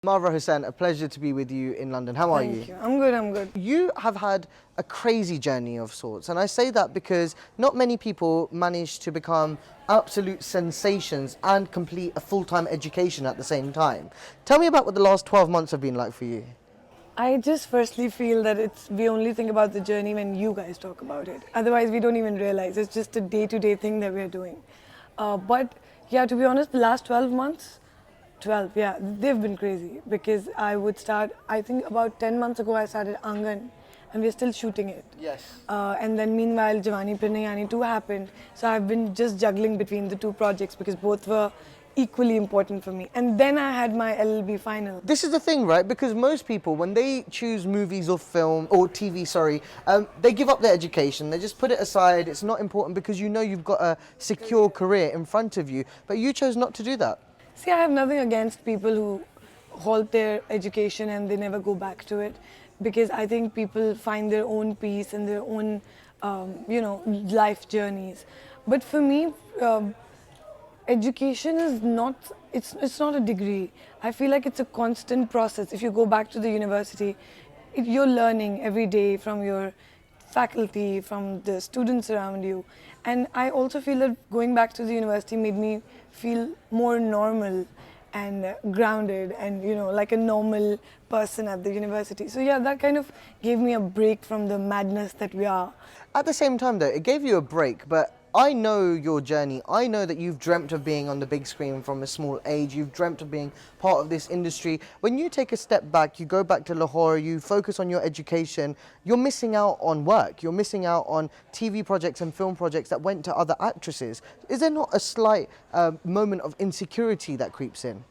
Mawra Hocane, a pleasure to be with you in London. How are you? Thank you. I'm good, I'm good. You have had a crazy journey of sorts, and I say that because not many people manage to become absolute sensations and complete a full-time education at the same time. Tell me about what the last 12 months have been like for you. I just firstly feel that we only think about the journey when you guys talk about it. Otherwise, we don't even realize. It's just a day-to-day thing that we're doing. But yeah, to be honest, the last 12 months, 12, yeah, they've been crazy because I think about 10 months ago I started Angan and we're still shooting it. Yes. And then meanwhile Jawani Phir Nahi Ani 2 happened. So I've been just juggling between the two projects because both were equally important for me. And then I had my LLB final. This is the thing, right? Because most people, when they choose movies or film, or TV, sorry, they give up their education. They just put it aside. It's not important because you know you've got a secure career in front of you. But you chose not to do that. See, I have nothing against people who halt their education and they never go back to it, because I think people find their own peace and their own, life journeys. But for me, education is not, it's not a degree. I feel like it's a constant process. If you go back to the university, you're learning every day from your faculty, from the students around you. And I also feel that going back to the university made me feel more normal and grounded and, like a normal person at the university. So yeah, that kind of gave me a break from the madness that we are. At the same time though, it gave you a break, but I know your journey. I know that you've dreamt of being on the big screen from a small age. You've dreamt of being part of this industry. When you take a step back, you go back to Lahore, you focus on your education, you're missing out on work. You're missing out on TV projects and film projects that went to other actresses. Is there not a slight moment of insecurity that creeps in?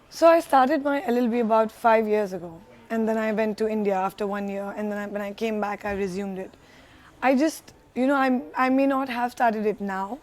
So I started my LLB about 5 years ago. And then I went to India after 1 year. And then when I came back, I resumed it. I just... I may not have started it now,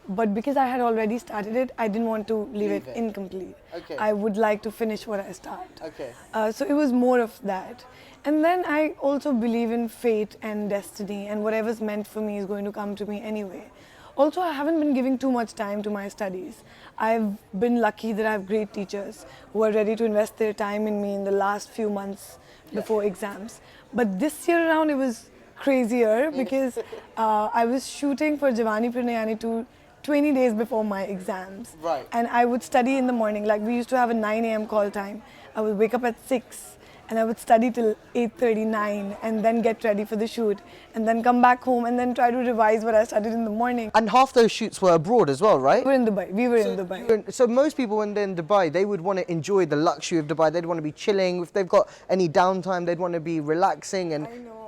but because I had already started it, I didn't want to leave it incomplete. Okay. I would like to finish what I start. Okay. So it was more of that. And then I also believe in fate and destiny, and whatever's meant for me is going to come to me anyway. Also, I haven't been giving too much time to my studies. I've been lucky that I have great teachers who are ready to invest their time in me in the last few months before exams. But this year around, it was crazier because I was shooting for Jawani Phir Nahi Ani 20 days before my exams. Right. And I would study in the morning. Like, we used to have a 9 a.m. call time. I would wake up at 6 and I would study till 8:39 and then get ready for the shoot and then come back home and then try to revise what I studied in the morning. And half those shoots were abroad as well, right? We were in Dubai. We were in Dubai. So most people when they're in Dubai, they would want to enjoy the luxury of Dubai. They'd want to be chilling. If they've got any downtime, they'd want to be relaxing.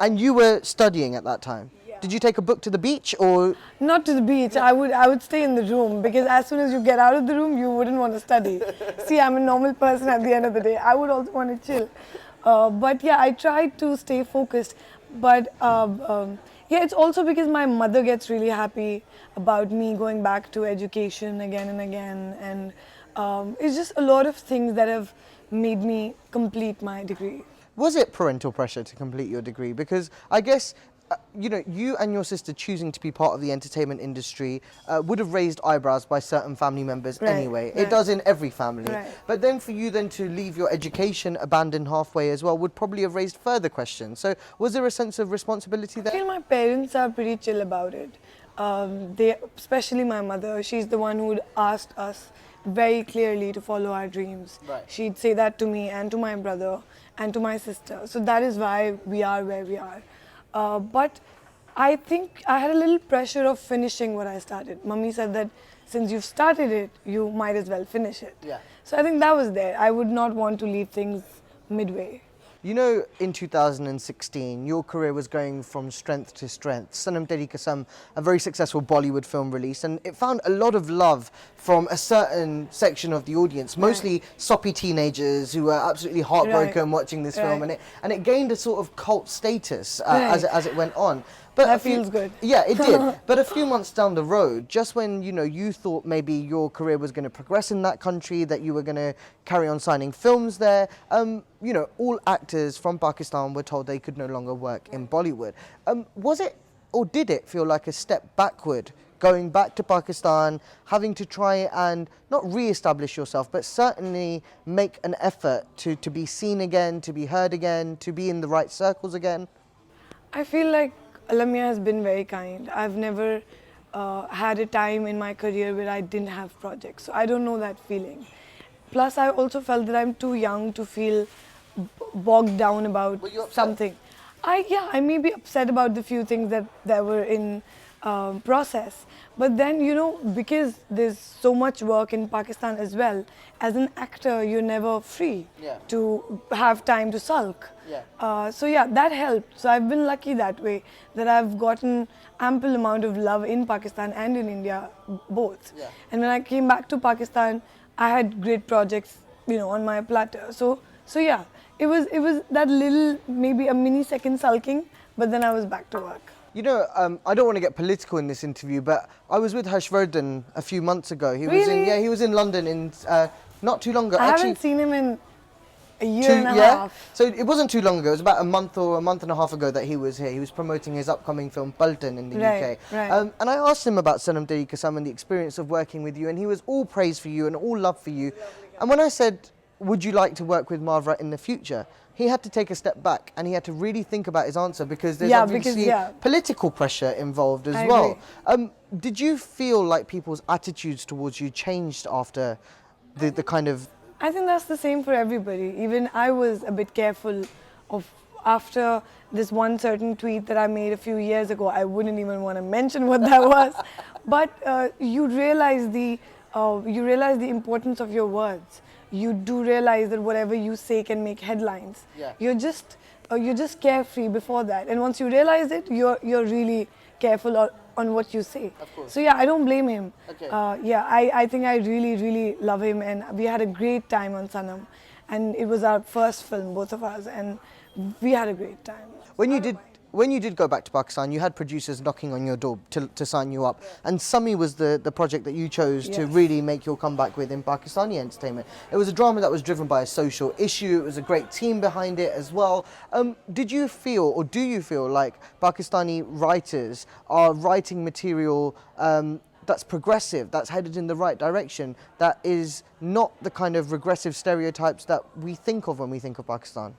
And you were studying at that time. Yeah. Did you take a book to the beach or? Not to the beach. I would stay in the room because as soon as you get out of the room, you wouldn't want to study. See, I'm a normal person at the end of the day. I would also want to chill. But yeah, I tried to stay focused. But yeah, it's also because my mother gets really happy about me going back to education again and again. And it's just a lot of things that have made me complete my degree. Was it parental pressure to complete your degree? Because I guess, you and your sister choosing to be part of the entertainment industry would have raised eyebrows by certain family members anyway. It does in every family. Right. But then for you then to leave your education, abandon halfway as well, would probably have raised further questions. So was there a sense of responsibility there? I feel my parents are pretty chill about it. Especially my mother, she's the one who'd asked us very clearly to follow our dreams. Right. She'd say that to me and to my brother and to my sister. So that is why we are where we are. But I think I had a little pressure of finishing what I started. Mummy said that since you've started it, you might as well finish it. Yeah. So I think that was there. I would not want to leave things midway. In 2016, your career was going from strength to strength. Sanam Teri Kasam, a very successful Bollywood film release, and it found a lot of love from a certain section of the audience, mostly soppy teenagers who were absolutely heartbroken watching this film, and it gained a sort of cult status as it went on. But that feels good. Yeah, it did. But a few months down the road, just when you thought maybe your career was going to progress in that country, that you were going to carry on signing films there, all actors from Pakistan were told they could no longer work in Bollywood. Was it, or did it feel like a step backward going back to Pakistan, having to try and not re-establish yourself, but certainly make an effort to be seen again, to be heard again, to be in the right circles again? I feel like Alamia has been very kind. I've never had a time in my career where I didn't have projects, so I don't know that feeling. Plus, I also felt that I'm too young to feel bogged down about Were you upset? something. I may be upset about the few things that were in process, but then because there's so much work in Pakistan as well. As an actor, you're never free Yeah. to have time to sulk. Yeah. So yeah, that helped. So I've been lucky that way, that I've gotten ample amount of love in Pakistan and in India, both. Yeah. And when I came back to Pakistan, I had great projects, on my platter. So yeah, it was that little, maybe a mini second sulking, but then I was back to work. I don't want to get political in this interview, but I was with Harshvardhan a few months ago. He was Really? he was in London in not too long ago. I haven't seen him in a year and a half. So it wasn't too long ago. It was about a month or a month and a half ago that he was here. He was promoting his upcoming film Paltan in the Right, UK. right. And I asked him about Sanam Teri Kasam and the experience of working with you, and he was all praise for you and all love for you. And when I said, would you like to work with Mawra in the future? He had to take a step back and he had to really think about his answer, because there's obviously political pressure involved as I well. agree. Did you feel like people's attitudes towards you changed after the kind of... I think that's the same for everybody. Even I was a bit careful of, after this one certain tweet that I made a few years ago. I wouldn't even want to mention what that was, but you realize the importance of your words. You do realize that whatever you say can make headlines. Yeah. You're just carefree before that, and once you realize it, you're really careful on what you say. Of course. So yeah, I don't blame him. Okay. I think I really love him, and we had a great time on Sanam, and it was our first film, both of us, and we had a great time. When you did go back to Pakistan, you had producers knocking on your door to sign you up, and Sami was the project that you chose to Yes. really make your comeback with in Pakistani entertainment. It was a drama that was driven by a social issue. It was a great team behind it as well. Did you feel, or do you feel like Pakistani writers are writing material that's progressive, that's headed in the right direction, that is not the kind of regressive stereotypes that we think of when we think of Pakistan?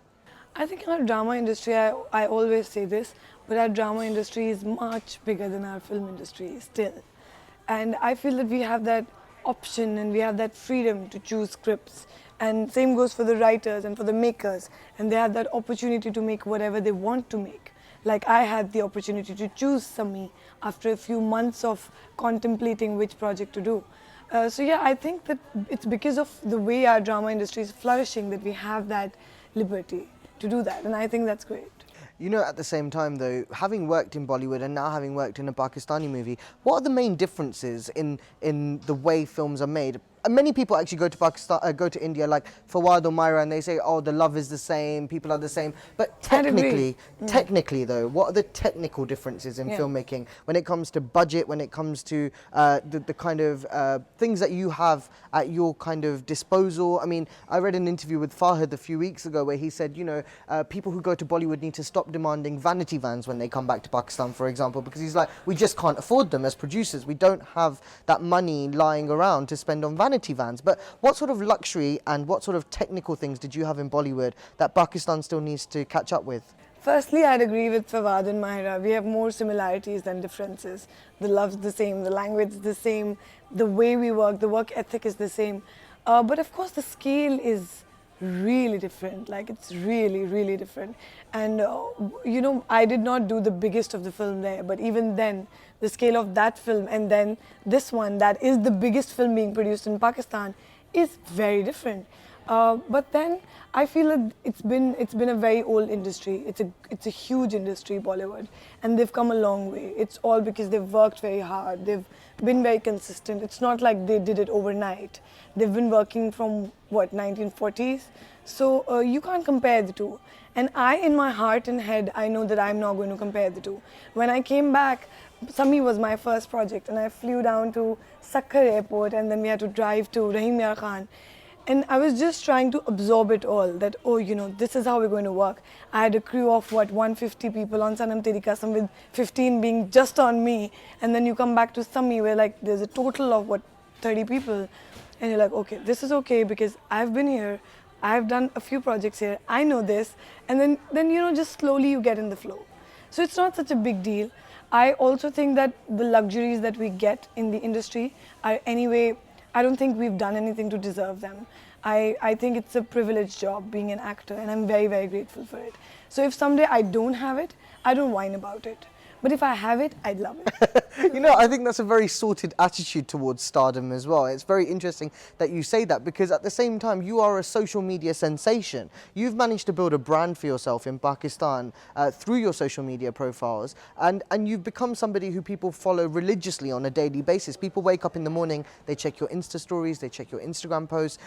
I think in our drama industry, I always say this, but our drama industry is much bigger than our film industry still. And I feel that we have that option and we have that freedom to choose scripts. And same goes for the writers and for the makers. And they have that opportunity to make whatever they want to make. Like I had the opportunity to choose Sami after a few months of contemplating which project to do. So yeah, I think that it's because of the way our drama industry is flourishing that we have that liberty to do that, and I think that's great. At the same time though, having worked in Bollywood and now having worked in a Pakistani movie, what are the main differences in the way films are made? And many people actually go to Pakistan, go to India, like Fawad or Myra, and they say, oh, the love is the same, people are the same. But technically though, what are the technical differences in filmmaking when it comes to budget, when it comes to the kind of things that you have at your kind of disposal? I mean, I read an interview with Fahad a few weeks ago where he said, people who go to Bollywood need to stop demanding vanity vans when they come back to Pakistan, for example, because he's like, we just can't afford them as producers. We don't have that money lying around to spend on vanity vans. But what sort of luxury and what sort of technical things did you have in Bollywood that Pakistan still needs to catch up with? Firstly, I'd agree with Fawad and Myra. We have more similarities than differences. The love's the same, the language is the same, the way we work, the work ethic is the same. But of course, the scale is really different. Like, it's really different. And, I did not do the biggest of the film there, but even then, the scale of that film and then this one, that is the biggest film being produced in Pakistan, is very different. But then I feel that it's been a very old industry. It's a huge industry, Bollywood, and they've come a long way. It's all because they've worked very hard. They've been very consistent. It's not like they did it overnight. They've been working from 1940s. So you can't compare the two. And in my heart and head, I know that I'm not going to compare the two. When I came back, Sami was my first project, and I flew down to Sakkar airport, and then we had to drive to Rahim Yar Khan. And I was just trying to absorb it all, that, oh, this is how we're going to work. I had a crew of, 150 people on Sanam Teri Kasam, with 15 being just on me. And then you come back to Sami, where like there's a total of, 30 people. And you're like, okay, this is okay because I've been here. I've done a few projects here. I know this. And then just slowly you get in the flow. So it's not such a big deal. I also think that the luxuries that we get in the industry are anyway, I don't think we've done anything to deserve them. I think it's a privileged job being an actor, and I'm very, very grateful for it. So if someday I don't have it, I don't whine about it. But if I have it, I'd love it. I think that's a very sorted attitude towards stardom as well. It's very interesting that you say that, because at the same time, you are a social media sensation. You've managed to build a brand for yourself in Pakistan through your social media profiles, and you've become somebody who people follow religiously on a daily basis. People wake up in the morning, they check your Insta stories, they check your Instagram posts.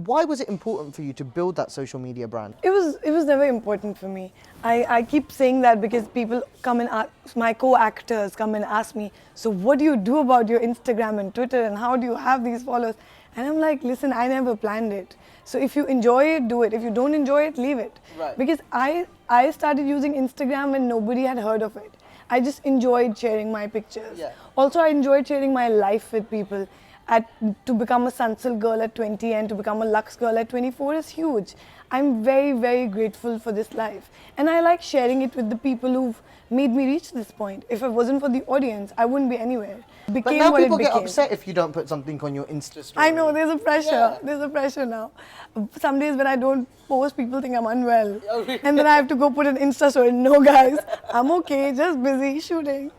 Why was it important for you to build that social media brand? It was never important for me. I keep saying that because people come and ask, my co-actors come and ask me, so what do you do about your Instagram and Twitter, and how do you have these followers? And I'm like, listen, I never planned it. So if you enjoy it, do it. If you don't enjoy it, leave it. Right. Because I started using Instagram when nobody had heard of it. I just enjoyed sharing my pictures. Yeah. Also, I enjoyed sharing my life with people. To become a Sunsil girl at 20 and to become a Lux girl at 24 is huge. I'm very, very grateful for this life. And I like sharing it with the people who've made me reach this point. If it wasn't for the audience, I wouldn't be anywhere. But now people get upset if you don't put something on your Insta story. I know, there's a pressure. Yeah. There's a pressure now. Some days when I don't post, people think I'm unwell. Oh, really? And then I have to go put an Insta story. No, guys, I'm okay, just busy shooting.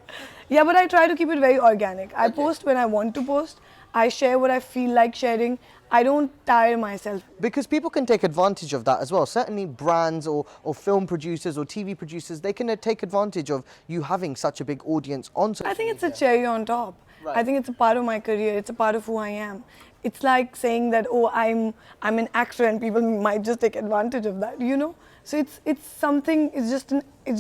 Yeah, but I try to keep it very organic. I post when I want to post. I share what I feel like sharing. I don't tire myself. Because people can take advantage of that as well. Certainly brands or film producers or TV producers, they can take advantage of you having such a big audience on social I think it's media. a cherry on top. Right. I think it's a part of my career. It's a part of who I am. It's like saying that, oh, I'm an actor, and people might just take advantage of that, So it's something. It's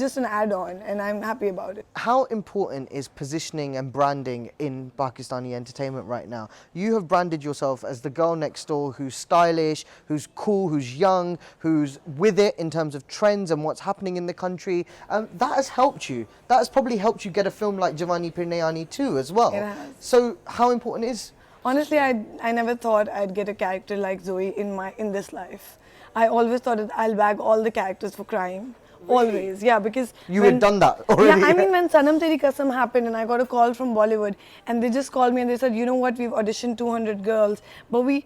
just an add-on, and I'm happy about it. How important is positioning and branding in Pakistani entertainment right now? You have branded yourself as the girl next door who's stylish, who's cool, who's young, who's with it in terms of trends and what's happening in the country. That has helped you. That has probably helped you get a film like Jawani Phir Nahi Ani too as well. It has. So how important is... Honestly, I never thought I'd get a character like Zoe in this life. I always thought that I'll bag all the characters for crime. Really? Always, yeah, because... You had done that already? Yeah, I mean, when Sanam Teri Kasam happened and I got a call from Bollywood, and they just called me and they said, you know what, we've auditioned 200 girls, but we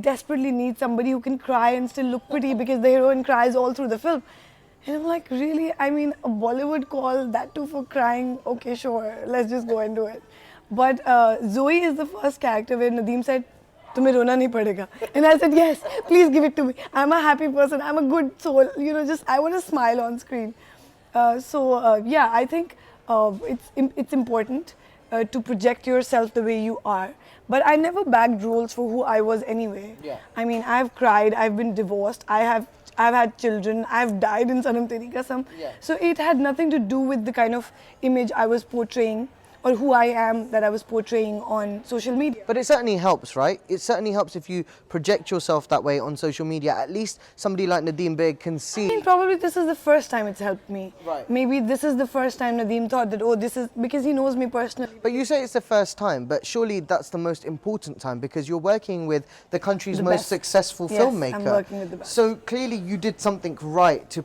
desperately need somebody who can cry and still look pretty, because the heroine cries all through the film. And I'm like, really? I mean, a Bollywood call, that too for crying? Okay, sure, let's just go and do it. But Zoe is the first character where Nadeem said, "Tumhe rona nahi padega." And I said, yes, please give it to me. I'm a happy person, I'm a good soul, I want to smile on screen. Yeah, I think it's important to project yourself the way you are. But I never bagged roles for who I was anyway. Yeah. I mean, I've cried, I've been divorced, I've had children, I've died in Sanam Teri Kasam. Yeah. So it had nothing to do with the kind of image I was portraying or who I am that I was portraying on social media. But it certainly helps, right? It certainly helps if you project yourself that way on social media. At least somebody like Nadeem Beg can see. I mean, probably this is the first time it's helped me. Right. Maybe this is the first time Nadeem thought that, oh, this is, because he knows me personally. But you say it's the first time, but surely that's the most important time, because you're working with the country's most successful filmmaker. I'm working with the best. So clearly you did something right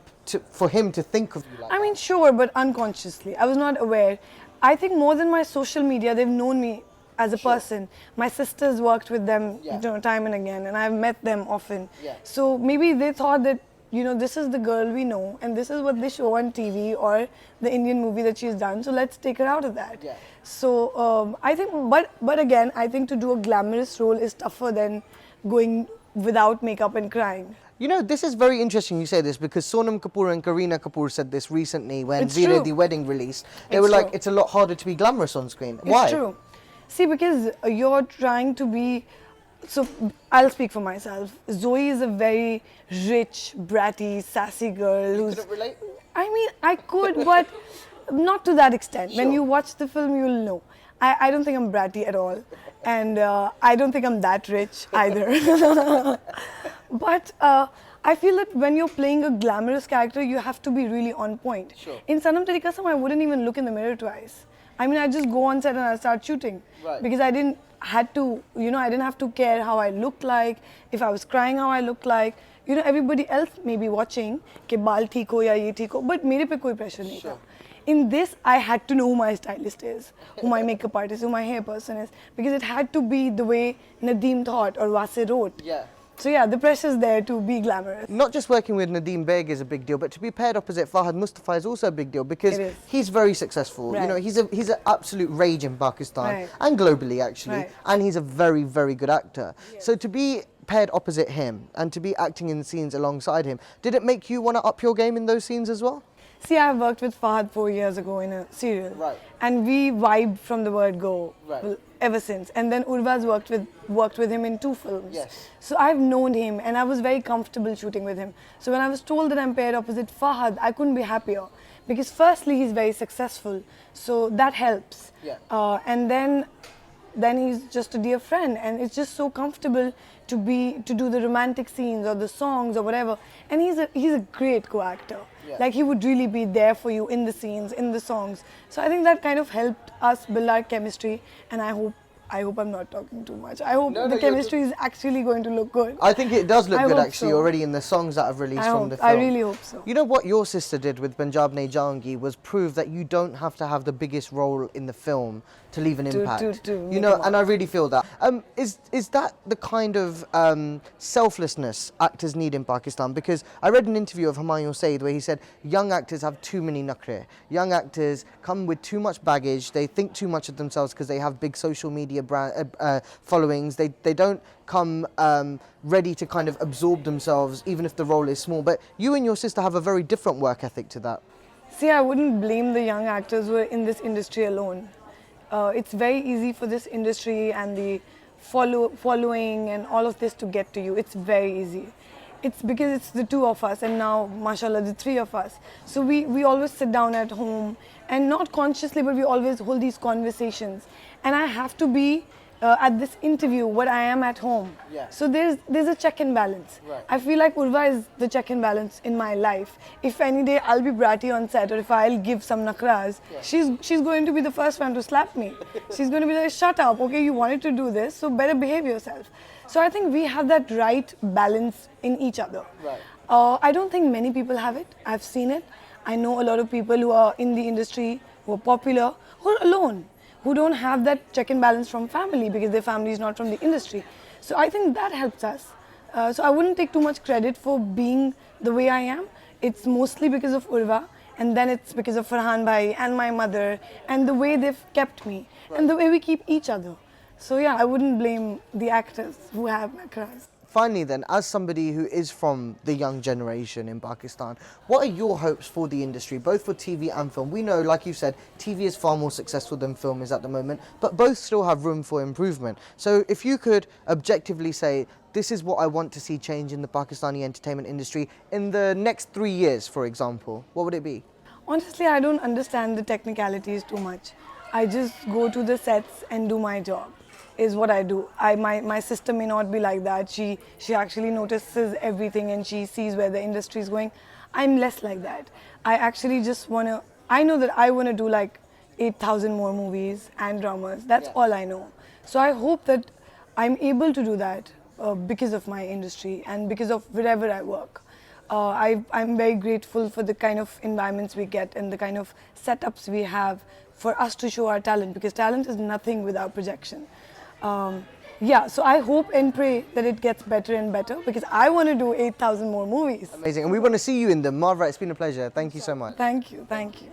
for him to think of you like I mean, sure, but unconsciously. I was not aware. I think more than my social media, they've known me as a person. My sisters worked with them time and again, and I've met them often. Yeah. So maybe they thought that, this is the girl we know, and this is what they show on TV or the Indian movie that she's done, so let's take her out of that. Yeah. So I think, but again, I think to do a glamorous role is tougher than going without makeup and crying. This is very interesting you say this, because Sonam Kapoor and Kareena Kapoor said this recently when It's Veere true. the Wedding released. They It's were like, true. it's a lot harder to be glamorous on screen. Why? It's true. See, because you're trying to be... So, I'll speak for myself. Zoe is a very rich, bratty, sassy girl who's... Couldn't relate? I mean, I could, but not to that extent. Sure. When you watch the film, you'll know. I don't think I'm bratty at all. And I don't think I'm that rich either. But I feel that when you're playing a glamorous character, you have to be really on point. Sure. In Sanam Teri Kasam, I wouldn't even look in the mirror twice. I mean, I just go on set and I start shooting. Right. Because I didn't have to care how I looked like, if I was crying how I looked like. You know, everybody else may be watching, ke baal theek ho ya ye theek ho, but mere pe koi pressure nahi tha. In this, I had to know who my stylist is, who my makeup artist, who my hair person is, because it had to be the way Nadeem thought or Wase wrote. Yeah. So yeah, the pressure's there to be glamorous. Not just working with Nadeem Beg is a big deal, but to be paired opposite Fahad Mustafa is also a big deal because he's very successful. Right. You know, he's an absolute rage in Pakistan Right. and globally actually, Right. and he's a very, very good actor. So to be paired opposite him and to be acting in scenes alongside him, did it make you want to up your game in those scenes as well? See, I worked with Fahad 4 years ago in a serial. Right. And we vibed from the word go ever since. And then Urva's worked with him in 2 films. Yes. So I've known him and I was very comfortable shooting with him. So when I was told that I'm paired opposite Fahad, I couldn't be happier. Because firstly, he's very successful. So that helps. Yeah. And then he's just a dear friend, and it's just so comfortable to do the romantic scenes or the songs or whatever. And he's a great co-actor. Yeah. Like he would really be there for you in the scenes, in the songs. So I think that kind of helped us build our chemistry, and I hope I'm not talking too much. I hope the chemistry is actually going to look good. I think it does look good actually so. already in the songs that I've released from the film. I really hope so. You know what your sister did with Punjab Ne Jaangi was prove that you don't have to have the biggest role in the film to leave an impact. To you know, and I really feel that. Is that the kind of selflessness actors need in Pakistan? Because I read an interview of Humayun Saeed where he said young actors have too many nakre. Young actors come with too much baggage. They think too much of themselves because they have big social media followings. They don't come ready to kind of absorb themselves even if the role is small. But you and your sister have a very different work ethic to that. See, I wouldn't blame the young actors who are in this industry alone. It's very easy for this industry and the following and all of this to get to you. It's very easy. It's because it's the 2 of us and now, mashallah, the 3 of us. So we always sit down at home and not consciously, but we always hold these conversations. And I have to be at this interview what I am at home. Yeah. So there's a check and balance. Right. I feel like Urva is the check and balance in my life. If any day I'll be bratty on set or if I'll give some nakras, she's going to be the first one to slap me. She's going to be like, shut up, okay, you wanted to do this, so better behave yourself. So I think we have that right balance in each other. Right. I don't think many people have it. I've seen it. I know a lot of people who are in the industry, who are popular, who are alone, who don't have that check and balance from family because their family is not from the industry. So I think that helps us. So I wouldn't take too much credit for being the way I am. It's mostly because of Urva, and then it's because of Farhan Bhai and my mother and the way they've kept me and the way we keep each other. So yeah, I wouldn't blame the actors who have nakras. Finally then, as somebody who is from the young generation in Pakistan, what are your hopes for the industry, both for TV and film? We know, like you said, TV is far more successful than film is at the moment, but both still have room for improvement. So if you could objectively say, this is what I want to see change in the Pakistani entertainment industry in the next 3 years, for example, what would it be? Honestly, I don't understand the technicalities too much. I just go to the sets and do my job. Is what I do. My sister may not be like that. She actually notices everything and she sees where the industry is going. I'm less like that. I actually just I know that I want to do like 8,000 more movies and dramas. That's all I know. So I hope that I'm able to do that because of my industry and because of wherever I work. I'm very grateful for the kind of environments we get and the kind of setups we have for us to show our talent, because talent is nothing without projection. Yeah, so I hope and pray that it gets better and better because I want to do 8,000 more movies. Amazing. And we want to see you in them. Mawra, it's been a pleasure. Thank you so much. Thank you. Thank you.